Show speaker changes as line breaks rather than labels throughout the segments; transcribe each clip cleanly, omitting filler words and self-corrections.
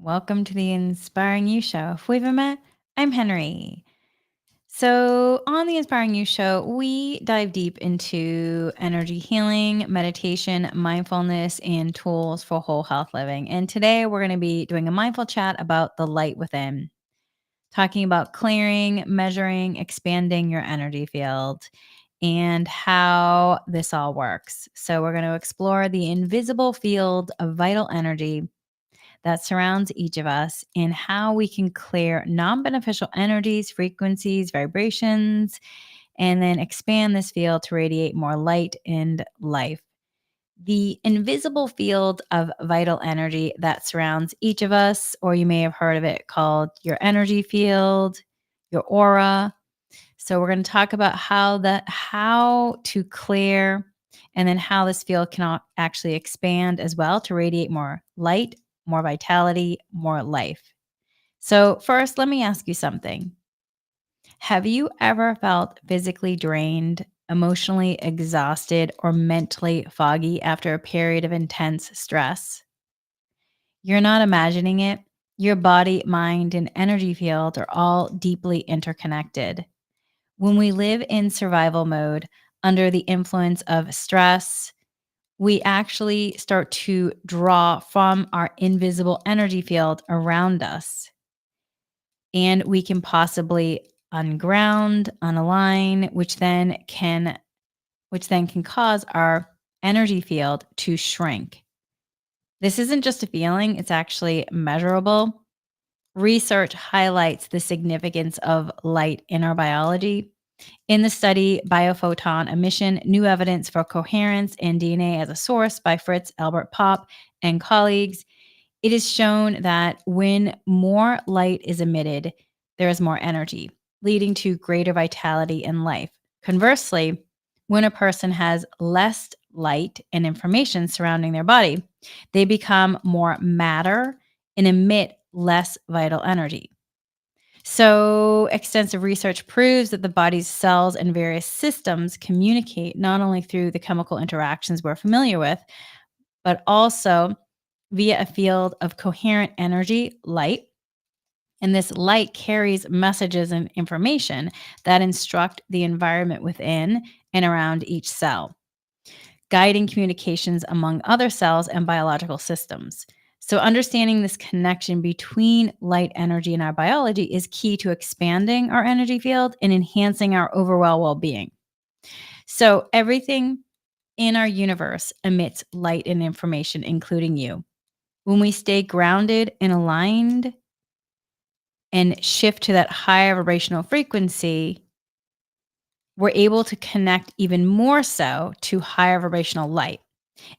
Welcome to the Inspiring You Show. If we haven't met, I'm Henry. So, on the Inspiring You Show, we dive deep into energy healing, meditation, mindfulness, and tools for whole health living. And today we're going to be doing a mindful chat about the light within, talking about clearing, measuring, expanding your energy field, and how this all works. So, we're going to explore the invisible field of vital energy that surrounds each of us and how we can clear non beneficial energies, frequencies, vibrations, and then expand this field to radiate more light and life. The invisible field of vital energy that surrounds each of us, or you may have heard of it called your energy field, your aura. So we're going to talk about how to clear and then how this field can actually expand as well to radiate more light, more vitality, more life. So first, let me ask you something. Have you ever felt physically drained, emotionally exhausted, or mentally foggy after a period of intense stress? You're not imagining it. Your body, mind, and energy field are all deeply interconnected. When we live in survival mode under the influence of stress, we actually start to draw from our invisible energy field around us. And we can possibly unground, unalign, which then can cause our energy field to shrink. This isn't just a feeling, it's actually measurable. Research highlights the significance of light in our biology. In the study, Biophoton Emission, New Evidence for Coherence in DNA as a Source by Fritz Albert Popp and colleagues, it is shown that when more light is emitted, there is more energy, leading to greater vitality in life. Conversely, when a person has less light and information surrounding their body, they become more matter and emit less vital energy. So, extensive research proves that the body's cells and various systems communicate not only through the chemical interactions we're familiar with, but also via a field of coherent energy, light. And this light carries messages and information that instruct the environment within and around each cell, guiding communications among other cells and biological systems. So, understanding this connection between light energy and our biology is key to expanding our energy field and enhancing our overall well being. So, everything in our universe emits light and information, including you. When we stay grounded and aligned and shift to that higher vibrational frequency, we're able to connect even more so to higher vibrational light.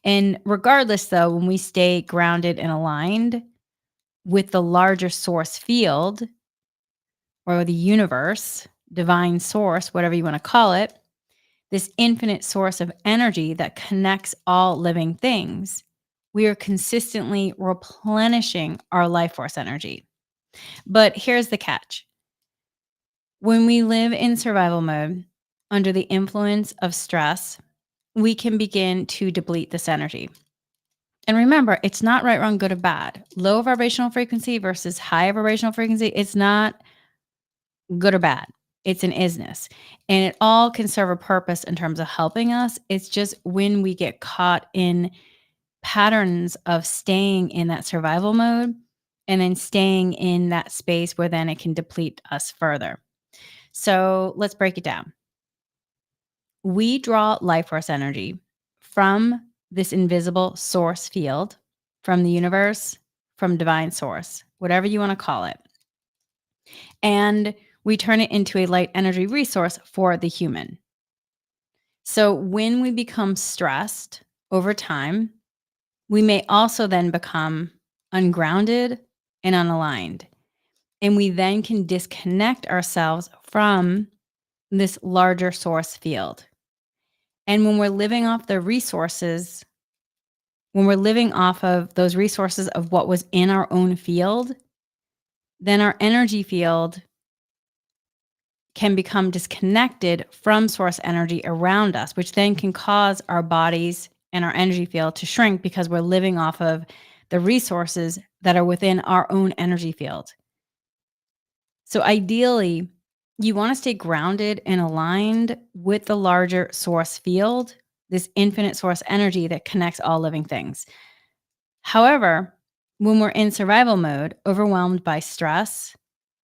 And regardless, though, when we stay grounded and aligned with the larger source field or the universe, divine source, whatever you want to call it, this infinite source of energy that connects all living things, we are consistently replenishing our life force energy. But here's the catch. When we live in survival mode under the influence of stress, we can begin to deplete this energy. And remember, it's not right, wrong, good, or bad. Low vibrational frequency versus high vibrational frequency, it's not good or bad. It's an isness. And it all can serve a purpose in terms of helping us. It's just when we get caught in patterns of staying in that survival mode and then staying in that space where then it can deplete us further. So let's break it down. We draw life force energy from this invisible source field, from the universe, from divine source, whatever you want to call it. And we turn it into a light energy resource for the human. So when we become stressed over time, we may also then become ungrounded and unaligned. And we then can disconnect ourselves from this larger source field. And when we're living off the resources, when we're living off of those resources of what was in our own field, then our energy field can become disconnected from source energy around us, which then can cause our bodies and our energy field to shrink because we're living off of the resources that are within our own energy field. So ideally, you want to stay grounded and aligned with the larger source field, this infinite source energy that connects all living things. However, when we're in survival mode, overwhelmed by stress,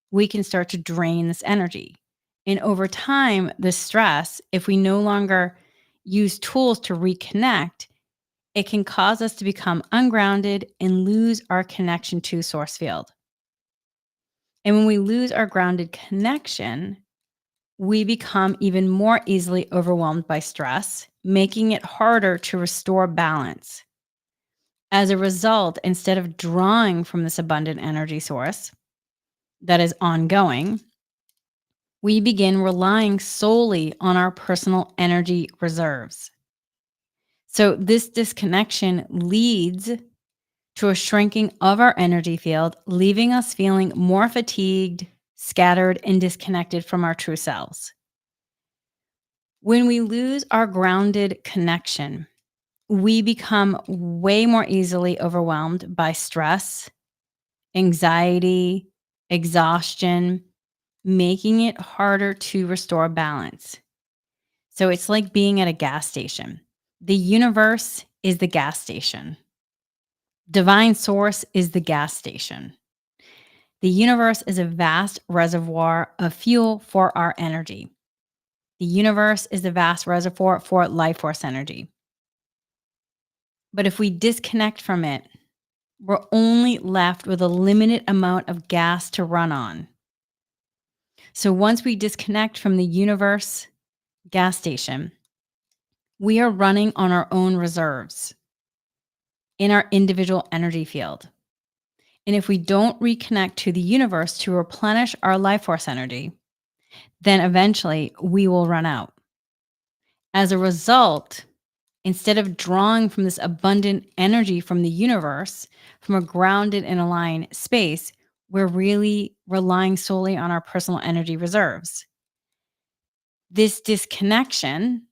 we can start to drain this energy. And over time, the stress, if we no longer use tools to reconnect, it can cause us to become ungrounded and lose our connection to source field. And when we lose our grounded connection, we become even more easily overwhelmed by stress, making it harder to restore balance. As a result, instead of drawing from this abundant energy source that is ongoing, we begin relying solely on our personal energy reserves. So, this disconnection leads to a shrinking of our energy field, leaving us feeling more fatigued, scattered, and disconnected from our true selves. When we lose our grounded connection, we become way more easily overwhelmed by stress, anxiety, exhaustion, making it harder to restore balance. So it's like being at a gas station. The universe is the gas station. Divine source is the gas station. The universe is a vast reservoir of fuel for our energy. The universe is a vast reservoir for life force energy. But if we disconnect from it, we're only left with a limited amount of gas to run on. So once we disconnect from the universe gas station, we are running on our own reserves in our individual energy field. And if we don't reconnect to the universe to replenish our life force energy, then eventually we will run out. As a result, instead of drawing from this abundant energy from the universe, from a grounded and aligned space, we're really relying solely on our personal energy reserves. This disconnection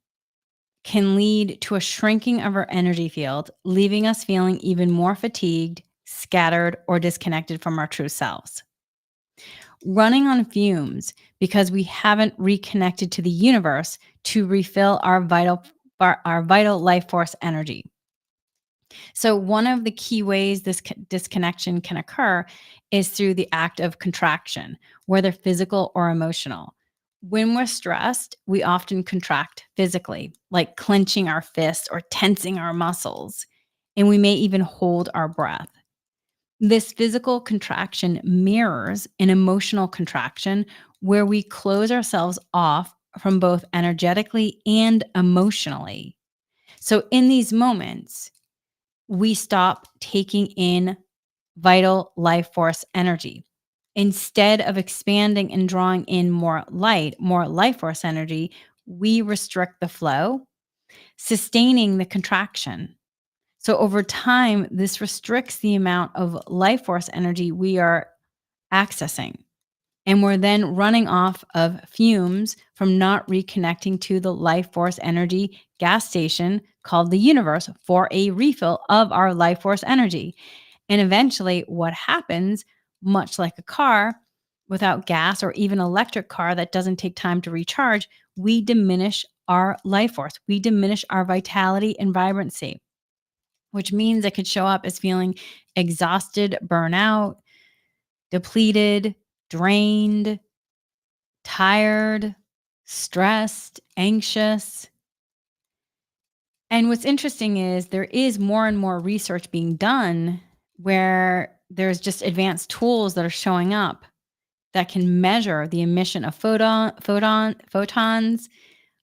can lead to a shrinking of our energy field, leaving us feeling even more fatigued, scattered, or disconnected from our true selves. Running on fumes because we haven't reconnected to the universe to refill our vital life force energy. So one of the key ways this disconnection can occur is through the act of contraction, whether physical or emotional. When we're stressed, we often contract physically, like clenching our fists or tensing our muscles, and we may even hold our breath. This physical contraction mirrors an emotional contraction where we close ourselves off from both energetically and emotionally. So, in these moments, we stop taking in vital life force energy. Instead of expanding and drawing in more light, more life force energy, we restrict the flow, sustaining the contraction. So over time, this restricts the amount of life force energy we are accessing. And we're then running off of fumes from not reconnecting to the life force energy gas station called the universe for a refill of our life force energy. And eventually, what happens, much like a car without gas or even electric car that doesn't take time to recharge, we diminish our life force. We diminish our vitality and vibrancy, which means it could show up as feeling exhausted, burnout, depleted, drained, tired, stressed, anxious. And what's interesting is there is more and more research being done where there's just advanced tools that are showing up that can measure the emission of photons,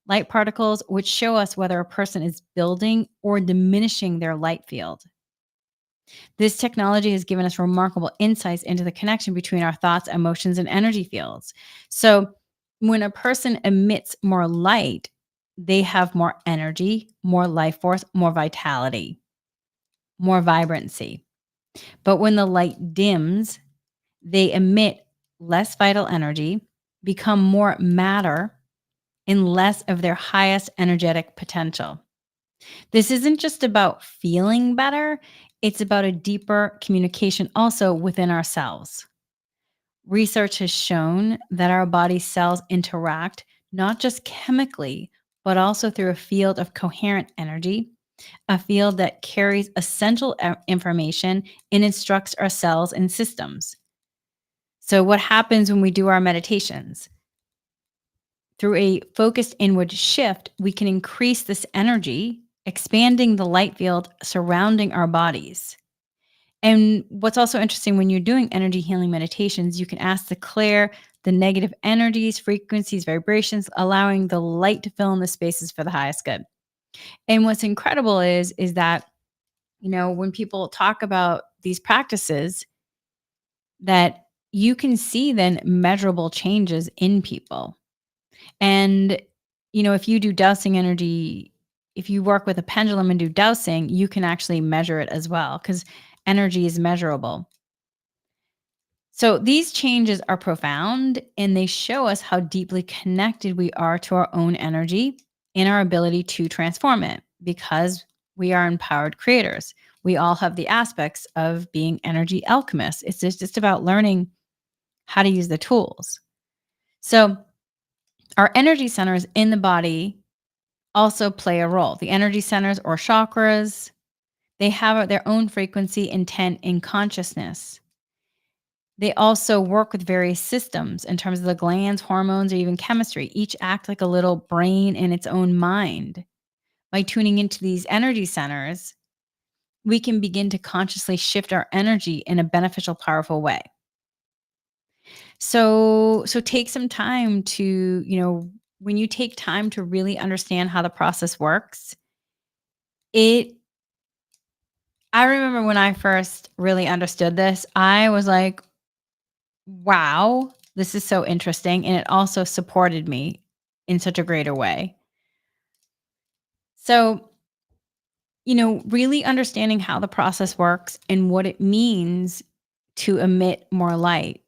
light particles, which show us whether a person is building or diminishing their light field. This technology has given us remarkable insights into the connection between our thoughts, emotions, and energy fields. So, when a person emits more light, they have more energy, more life force, more vitality, more vibrancy. But when the light dims, they emit less vital energy, become more matter, and less of their highest energetic potential. This isn't just about feeling better, It's about a deeper communication also within ourselves. Research has shown that our body cells interact not just chemically, but also through a field of coherent energy, a field that carries essential information and instructs our cells and systems. So, what happens when we do our meditations? Through a focused inward shift, we can increase this energy, expanding the light field surrounding our bodies. And what's also interesting when you're doing energy healing meditations, you can ask to clear the negative energies, frequencies, vibrations, allowing the light to fill in the spaces for the highest good. And what's incredible is that, when people talk about these practices, that you can see then measurable changes in people. And, if you do dowsing energy, if you work with a pendulum and do dowsing, you can actually measure it as well because energy is measurable. So these changes are profound and they show us how deeply connected we are to our own energy and our ability to transform it because we are empowered creators. We all have the aspects of being energy alchemists. It's just about learning how to use the tools. So, our energy centers in the body also play a role. The energy centers or chakras, they have their own frequency, intent, and consciousness. They also work with various systems in terms of the glands, hormones, or even chemistry. Each act like a little brain in its own mind. By tuning into these energy centers, we can begin to consciously shift our energy in a beneficial, powerful way. So take some time to, when you take time to really understand how the process works, it I remember when I first really understood this, I was like, wow, this is so interesting. And it also supported me in such a greater way. So, really understanding how the process works and what it means to emit more light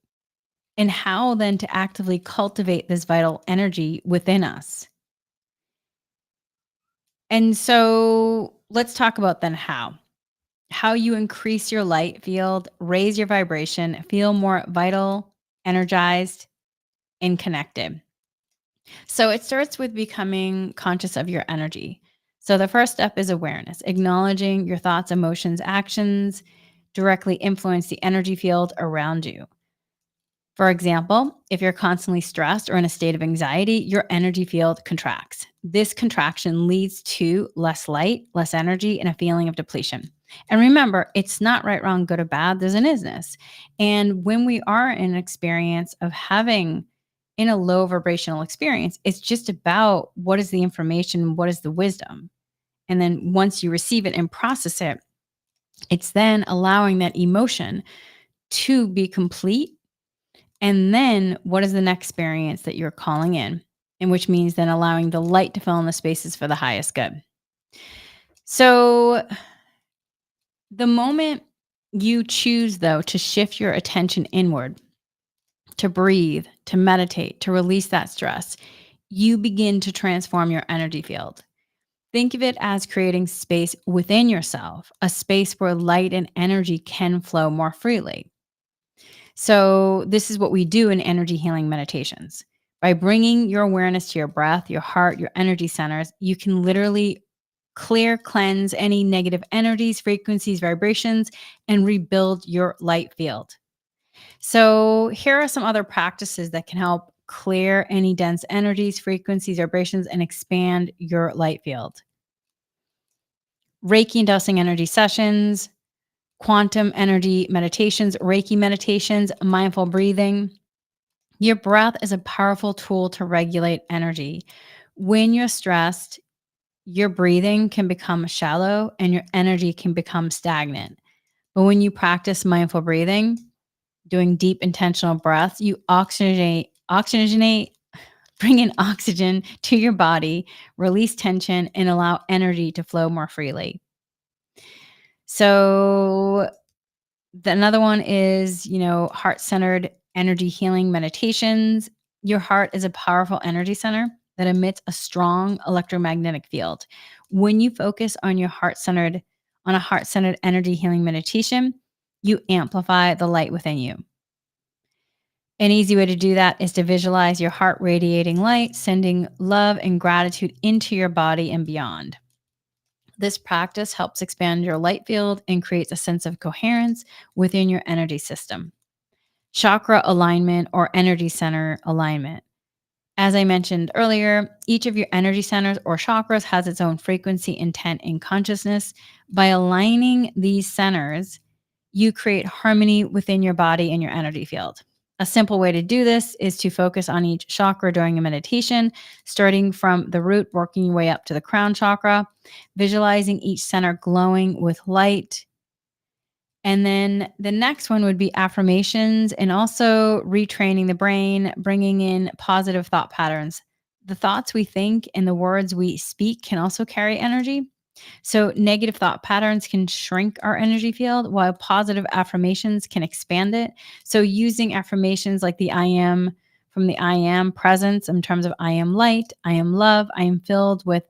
and how then to actively cultivate this vital energy within us. And so let's talk about then how you increase your light field, raise your vibration, feel more vital, energized, and connected. So it starts with becoming conscious of your energy. So the first step is awareness, acknowledging your thoughts, emotions, actions directly influence the energy field around you. For example, if you're constantly stressed or in a state of anxiety, your energy field contracts. This contraction leads to less light, less energy, and a feeling of depletion. And remember, it's not right, wrong, good, or bad. There's an isness. And when we are in an experience of having in a low vibrational experience, it's just about what is the information, what is the wisdom. And then once you receive it and process it, it's then allowing that emotion to be complete, and then what is the next experience that you're calling in? And which means then allowing the light to fill in the spaces for the highest good. So the moment you choose, though, to shift your attention inward, to breathe, to meditate, to release that stress, you begin to transform your energy field. Think of it as creating space within yourself, a space where light and energy can flow more freely. So, this is what we do in energy healing meditations. By bringing your awareness to your breath, your heart, your energy centers, you can literally clear, cleanse any negative energies, frequencies, vibrations, and rebuild your light field. So, here are some other practices that can help clear any dense energies, frequencies, vibrations, and expand your light field. Reiki and dosing energy sessions, quantum energy meditations, Reiki meditations, mindful breathing. Your breath is a powerful tool to regulate energy. When you're stressed, your breathing can become shallow and your energy can become stagnant. But when you practice mindful breathing, doing deep intentional breaths, you oxygenate, bring in oxygen to your body, release tension, and allow energy to flow more freely. So another one is, heart-centered energy healing meditations. Your heart is a powerful energy center that emits a strong electromagnetic field. When you focus on your heart-centered on a heart centered energy healing meditation, you amplify the light within you. An easy way to do that is to visualize your heart radiating light, sending love and gratitude into your body and beyond. This practice helps expand your light field and creates a sense of coherence within your energy system. Chakra alignment or energy center alignment. As I mentioned earlier, each of your energy centers or chakras has its own frequency, intent, and consciousness. By aligning these centers, you create harmony within your body and your energy field. A simple way to do this is to focus on each chakra during a meditation, starting from the root, working your way up to the crown chakra, visualizing each center glowing with light. And then the next one would be affirmations and also retraining the brain, bringing in positive thought patterns. The thoughts we think and the words we speak can also carry energy. So, negative thought patterns can shrink our energy field, while positive affirmations can expand it. So, using affirmations like the I am from the I am presence in terms of I am light, I am love, I am filled with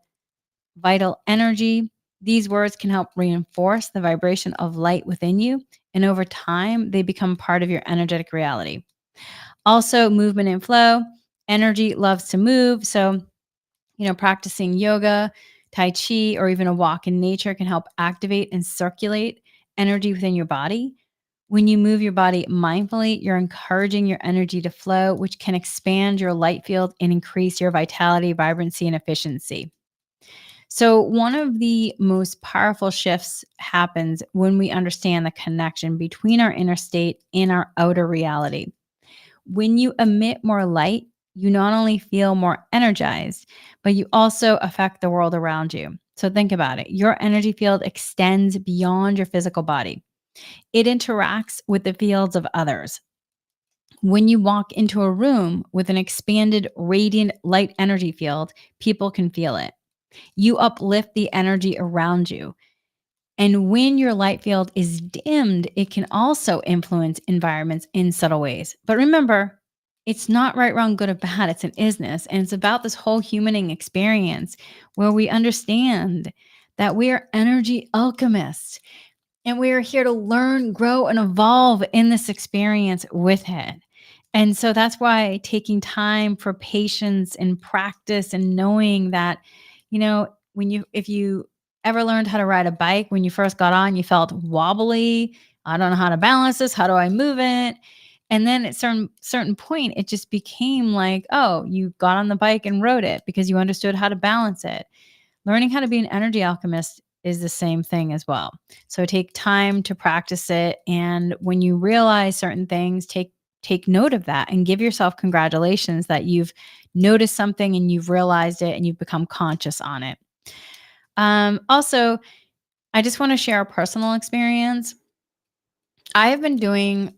vital energy. These words can help reinforce the vibration of light within you. And over time, they become part of your energetic reality. Also, movement and flow. Energy loves to move. So, practicing yoga, Tai Chi, or even a walk in nature can help activate and circulate energy within your body. When you move your body mindfully, you're encouraging your energy to flow, which can expand your light field and increase your vitality, vibrancy, and efficiency. So, one of the most powerful shifts happens when we understand the connection between our inner state and our outer reality. When you emit more light, you not only feel more energized, but you also affect the world around you. So think about it. Your energy field extends beyond your physical body. It interacts with the fields of others. When you walk into a room with an expanded, radiant light energy field, people can feel it. You uplift the energy around you. And when your light field is dimmed, it can also influence environments in subtle ways. But remember, it's not right, wrong, good, or bad. It's an isness. And it's about this whole humaning experience where we understand that we are energy alchemists and we are here to learn, grow, and evolve in this experience with it. And so that's why taking time for patience and practice and knowing that, if you ever learned how to ride a bike, when you first got on, you felt wobbly. I don't know how to balance this. How do I move it? And then at certain point, it just became like, oh, you got on the bike and rode it because you understood how to balance it. Learning how to be an energy alchemist is the same thing as well. So take time to practice it. And when you realize certain things, take note of that and give yourself congratulations that you've noticed something and you've realized it and you've become conscious on it. Also, I just want to share a personal experience. I have been doing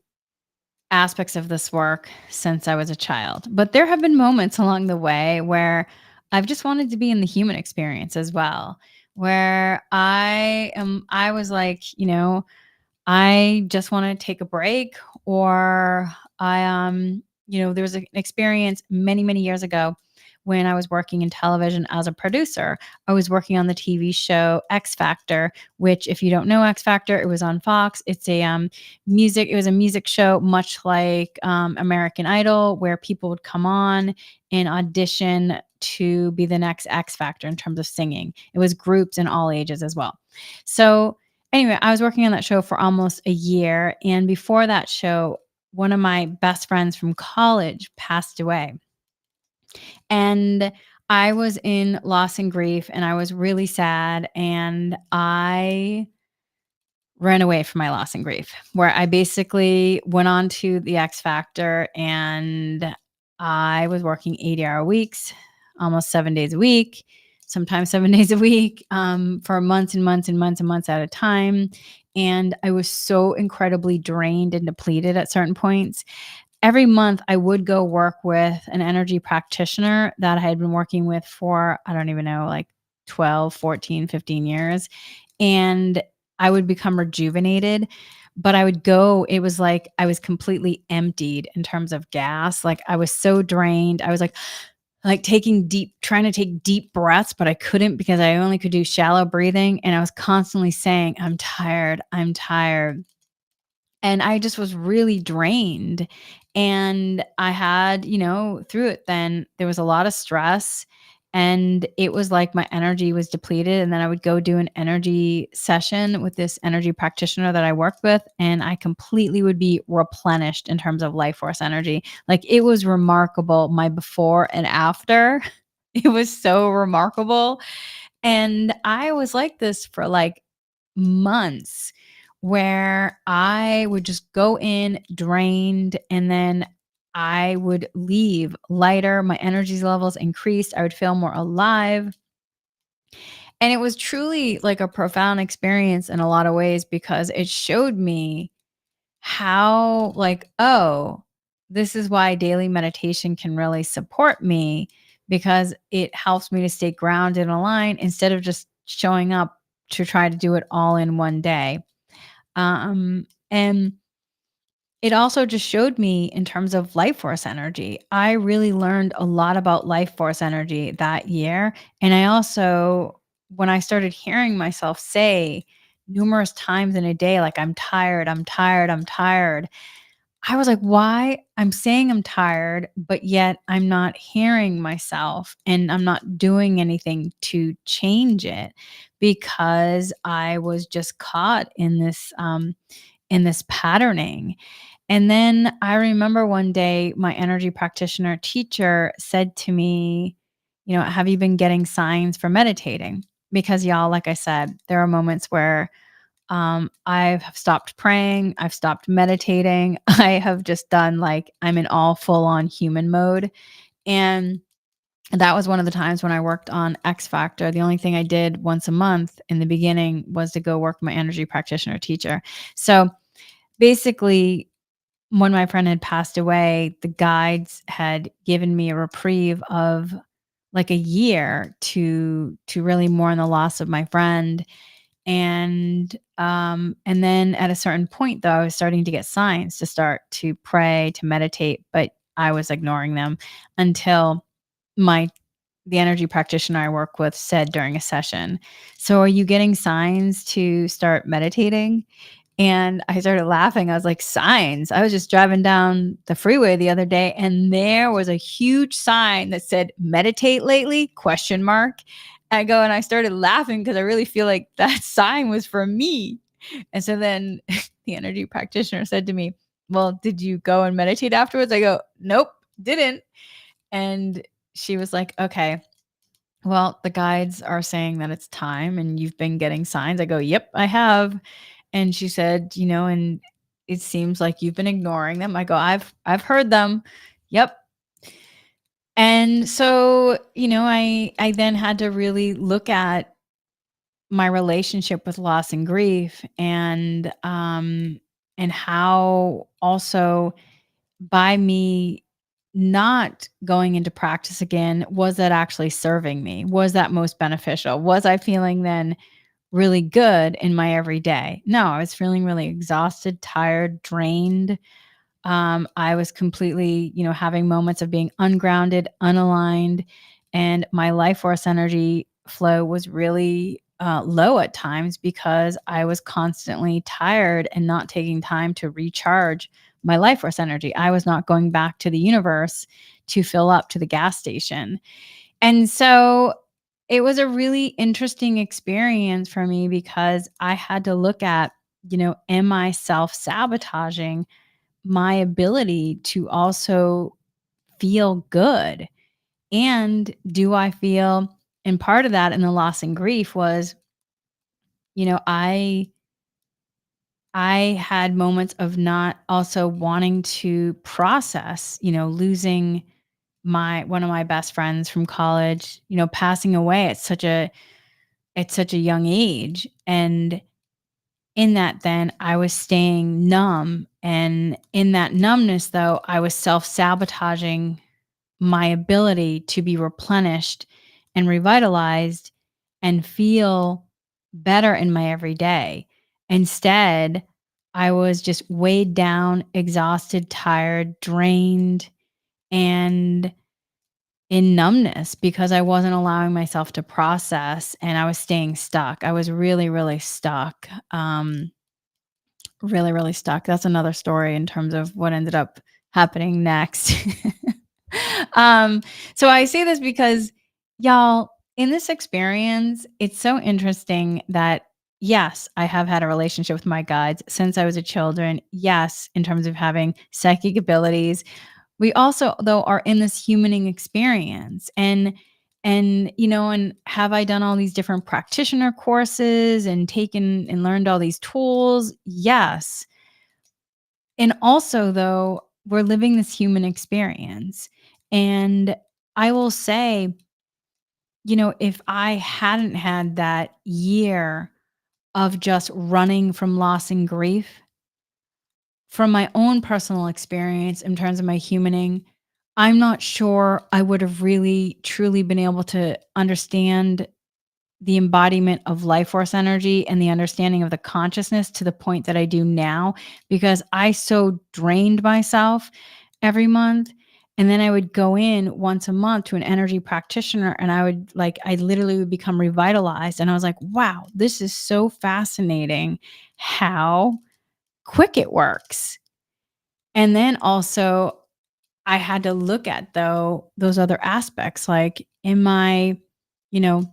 aspects of this work since I was a child, but there have been moments along the way where I've just wanted to be in the human experience as well, where I was like, I just want to take a break, or there was an experience many, many years ago when I was working in television as a producer. I was working on the TV show X Factor, which, if you don't know X Factor, it was on Fox. It's it was a music show, much like American Idol, where people would come on and audition to be the next X Factor in terms of singing. It was groups in all ages as well. So anyway, I was working on that show for almost a year. And before that show, one of my best friends from college passed away. And I was in loss and grief, and I was really sad. And I ran away from my loss and grief, where I basically went on to the X Factor, and I was working 80-hour weeks, almost 7 days a week, sometimes 7 days a week, for months and months and months and months at a time. And I was so incredibly drained and depleted at certain points. Every month I would go work with an energy practitioner that I had been working with for, I don't even know, like 12, 14, 15 years. And I would become rejuvenated, but I would go, it was like I was completely emptied in terms of gas. Like I was so drained. I was like, like trying to take deep breaths, but I couldn't because I only could do shallow breathing. And I was constantly saying, I'm tired. I'm tired. And I just was really drained. And I had, through it, then there was a lot of stress. And it was like my energy was depleted. And then I would go do an energy session with this energy practitioner that I worked with. And I completely would be replenished in terms of life force energy. Like it was remarkable, my before and after. It was so remarkable. And I was like this for like months where I would just go in drained and then I would leave lighter. My energy levels increased. I would feel more alive. And it was truly like a profound experience in a lot of ways because it showed me how, like, oh, this is why daily meditation can really support me because it helps me to stay grounded and aligned instead of just showing up to try to do it all in one day. And it also just showed me in terms of life force energy. I really learned a lot about life force energy that year. And I also, when I started hearing myself say numerous times in a day, like, I'm tired, I'm tired, I'm tired, I was like, why? I'm saying I'm tired, but yet I'm not hearing myself and I'm not doing anything to change it because I was just caught in this patterning. And then I remember one day my energy practitioner teacher said to me, have you been getting signs for meditating? Because y'all, like I said, there are moments where I've stopped praying, I've stopped meditating. I have just done like I'm in all full on human mode. And that was one of the times when I worked on X Factor. The only thing I did once a month in the beginning was to go work with my energy practitioner teacher. So basically, when my friend had passed away, the guides had given me a reprieve of like a year to really mourn the loss of my friend. And then at a certain point, though, I was starting to get signs to start to pray, to meditate, but I was ignoring them until my the energy practitioner I work with said during a session, "So are you getting signs to start meditating?" And I started laughing. I was like, "Signs?" I was just driving down the freeway the other day and there was a huge sign that said, "Meditate lately?" question mark. I go and I started laughing because I really feel like that sign was for me. And so then the energy practitioner said to me, "Well, did you go and meditate afterwards?" I go, "Nope, didn't." And she was like, "Okay, well, the guides are saying that it's time and you've been getting signs." I go, "Yep, I have." And she said, "And it seems like you've been ignoring them." I go, "I've heard them." Yep. And so, I then had to really look at my relationship with loss and grief and how also by me not going into practice again, was that actually serving me? Was that most beneficial? Was I feeling then really good in my everyday? No, I was feeling really exhausted, tired, drained. I was completely, having moments of being ungrounded, unaligned, and my life force energy flow was really low at times because I was constantly tired and not taking time to recharge my life force energy. I was not going back to the universe to fill up to the gas station. And so it was a really interesting experience for me because I had to look at, am I self sabotaging my ability to also feel good? And do I feel, and part of that in the loss and grief was, you know, I I had moments of not also wanting to process, losing my one of my best friends from college, passing away at such a young age. And in that, then I was staying numb. And in that numbness, though, I was self sabotaging my ability to be replenished and revitalized and feel better in my everyday. Instead, I was just weighed down, exhausted, tired, drained, and in numbness because I wasn't allowing myself to process and I was staying stuck. I was really, really stuck. Really, really stuck. That's another story in terms of what ended up happening next. um, so I say this because y'all, in this experience, it's so interesting that yes, I have had a relationship with my guides since I was a children. Yes, in terms of having psychic abilities, we also, though, are in this humaning experience, and have I done all these different practitioner courses and taken and learned all these tools? Yes. And also, though, we're living this human experience. And I will say, if I hadn't had that year of just running from loss and grief, from my own personal experience in terms of my humaning, I'm not sure I would have really truly been able to understand the embodiment of life force energy and the understanding of the consciousness to the point that I do now because I so drained myself every month. And then I would go in once a month to an energy practitioner and I literally would become revitalized. And I was like, wow, this is so fascinating how quick it works. And then also, I had to look at, though, those other aspects, like, you know,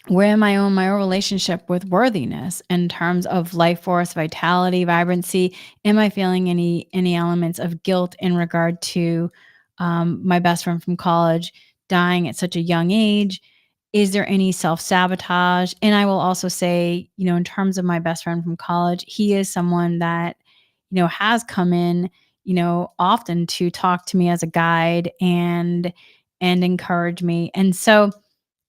where am I on my own relationship with worthiness in terms of life force, vitality, vibrancy? Am I feeling any elements of guilt in regard to my best friend from college dying at such a young age? Is there any self-sabotage? And I will also say, in terms of my best friend from college, he is someone that, has come in, often to talk to me as a guide and encourage me. And so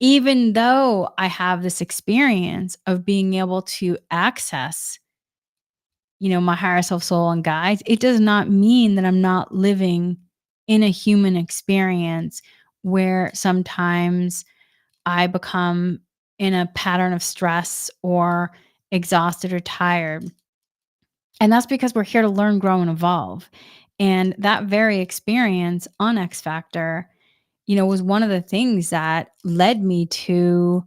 even though I have this experience of being able to access, my higher self, soul, and guides, it does not mean that I'm not living in a human experience where sometimes I become in a pattern of stress or exhausted or tired. And that's because we're here to learn, grow, and evolve. And that very experience on X Factor, was one of the things that led me to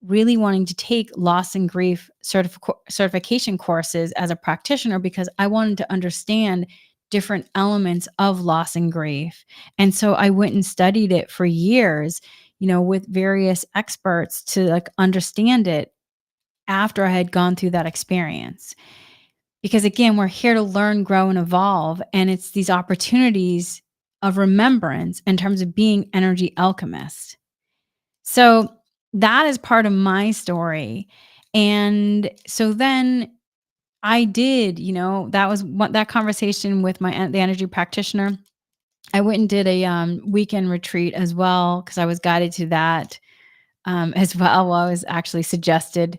really wanting to take loss and grief certification courses as a practitioner because I wanted to understand different elements of loss and grief. And so I went and studied it for years, with various experts to like understand it after I had gone through that experience. Because again, we're here to learn, grow, and evolve. And it's these opportunities of remembrance in terms of being energy alchemists. So that is part of my story. And so then I did, that was what that conversation with the energy practitioner. I went and did a weekend retreat as well because I was guided to that as well. Well, I was actually suggested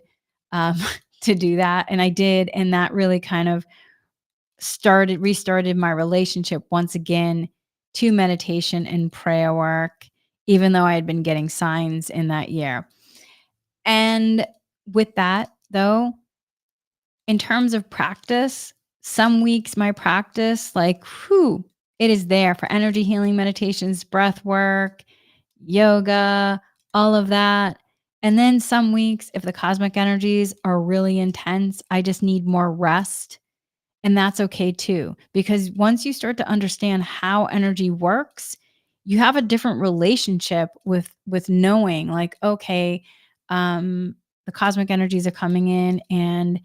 um, to do that, and I did, and that really kind of restarted my relationship once again to meditation and prayer work, even though I had been getting signs in that year. And with that, though, in terms of practice, some weeks my practice, like, whew, it is there for energy healing meditations, breath work, yoga, all of that. And then some weeks, if the cosmic energies are really intense, I just need more rest. And that's okay too, because once you start to understand how energy works, you have a different relationship with knowing like, okay, the cosmic energies are coming in and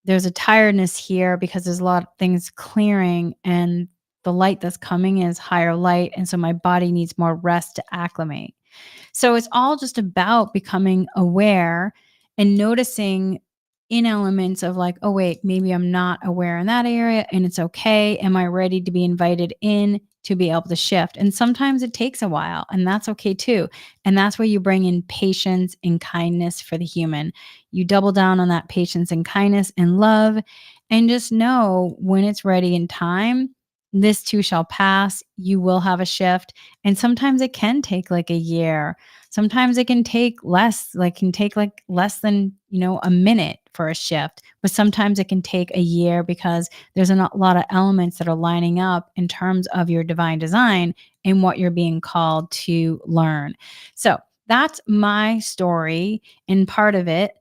there's a tiredness here because there's a lot of things clearing and the light that's coming is higher light. And so my body needs more rest to acclimate. So it's all just about becoming aware and noticing in elements of like, oh, wait, maybe I'm not aware in that area and it's okay. Am I ready to be invited in to be able to shift? And sometimes it takes a while and that's okay too. And that's where you bring in patience and kindness for the human. You double down on that patience and kindness and love and just know when it's ready in time This too shall pass. You will have a shift. And sometimes it can take like a year. Sometimes it can take less, like can take like less than, a minute for a shift. But sometimes it can take a year because there's a lot of elements that are lining up in terms of your divine design and what you're being called to learn. So that's my story and part of it.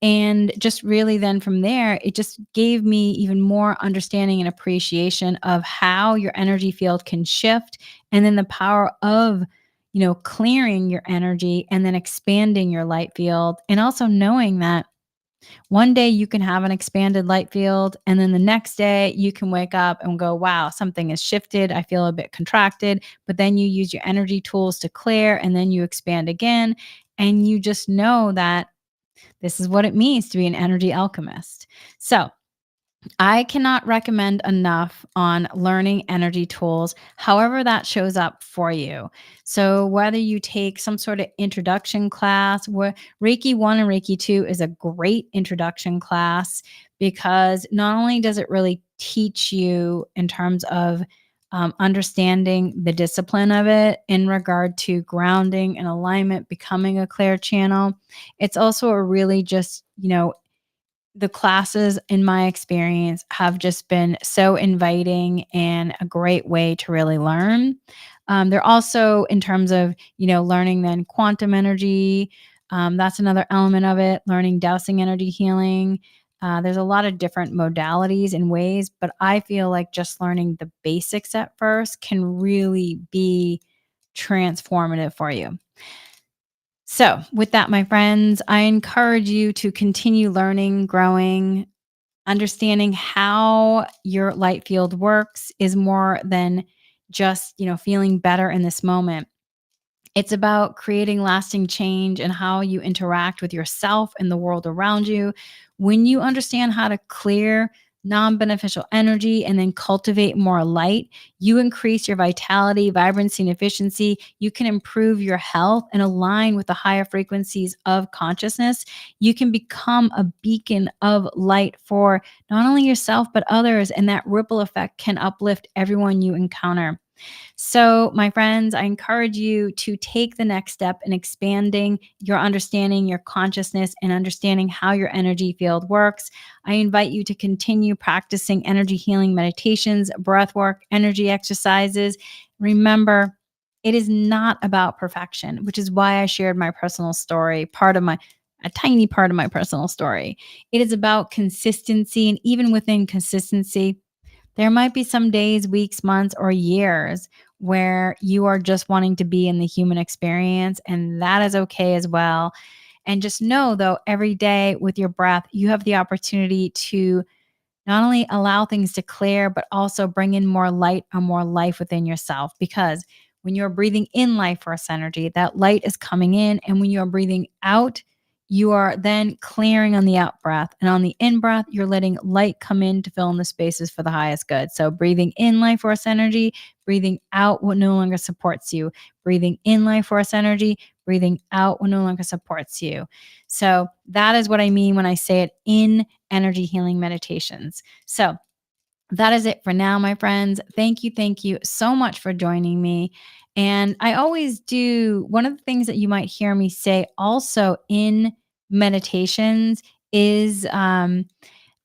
And just really then from there, it just gave me even more understanding and appreciation of how your energy field can shift and then the power of, clearing your energy and then expanding your light field. And also knowing that one day you can have an expanded light field, and then the next day you can wake up and go, wow, something has shifted. I feel a bit contracted. But then you use your energy tools to clear, and then you expand again. And you just know that this is what it means to be an energy alchemist. So, I cannot recommend enough on learning energy tools, however that shows up for you. So, whether you take some sort of introduction class, where Reiki 1 and Reiki 2 is a great introduction class because not only does it really teach you in terms of understanding the discipline of it in regard to grounding and alignment, becoming a clear channel, it's also a really just, the classes in my experience have just been so inviting and a great way to really learn. They're also in terms of, learning then quantum energy. That's another element of it, learning dowsing energy healing. There's a lot of different modalities and ways, but I feel like just learning the basics at first can really be transformative for you. So, with that, my friends, I encourage you to continue learning, growing, understanding how your light field works is more than just, feeling better in this moment. It's about creating lasting change and how you interact with yourself and the world around you. When you understand how to clear non beneficial energy and then cultivate more light, you increase your vitality, vibrancy, and efficiency. You can improve your health and align with the higher frequencies of consciousness. You can become a beacon of light for not only yourself, but others. And that ripple effect can uplift everyone you encounter. So, my friends, I encourage you to take the next step in expanding your understanding, your consciousness, and understanding how your energy field works. I invite you to continue practicing energy healing meditations, breath work, energy exercises. Remember, it is not about perfection, which is why I shared my personal story, a tiny part of my personal story. It is about consistency, and even within consistency, there might be some days, weeks, months, or years where you are just wanting to be in the human experience, and that is okay as well. And just know, though, every day with your breath, you have the opportunity to not only allow things to clear, but also bring in more light or more life within yourself. Because when you're breathing in life force energy, that light is coming in. And when you're breathing out, you are then clearing on the out breath. And on the in breath, you're letting light come in to fill in the spaces for the highest good. So breathing in life force energy, breathing out what no longer supports you, breathing in life force energy, breathing out what no longer supports you. So that is what I mean when I say it in energy healing meditations. So that is it for now, my friends. Thank you so much for joining me. And I always do one of the things that you might hear me say also in meditations is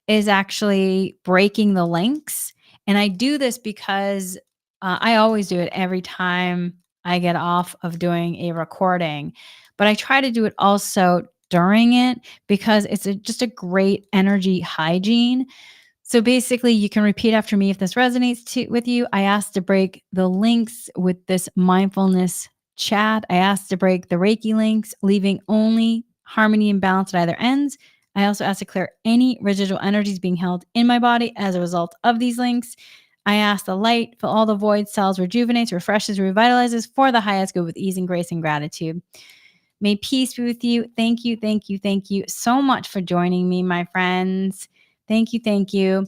actually breaking the links. And I do this because I always do it every time I get off of doing a recording, but I try to do it also during it because it's just a great energy hygiene. So basically, you can repeat after me if this resonates with you. I asked to break the links with this mindfulness chat. I asked to break the Reiki links, leaving only harmony and balance at either ends. I also asked to clear any residual energies being held in my body as a result of these links. I asked the light fill all the void cells, rejuvenates, refreshes, revitalizes for the highest good with ease and grace and gratitude. May peace be with you. Thank you so much for joining me, my friends. Thank you.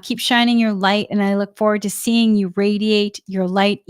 Keep shining your light, and I look forward to seeing you radiate your light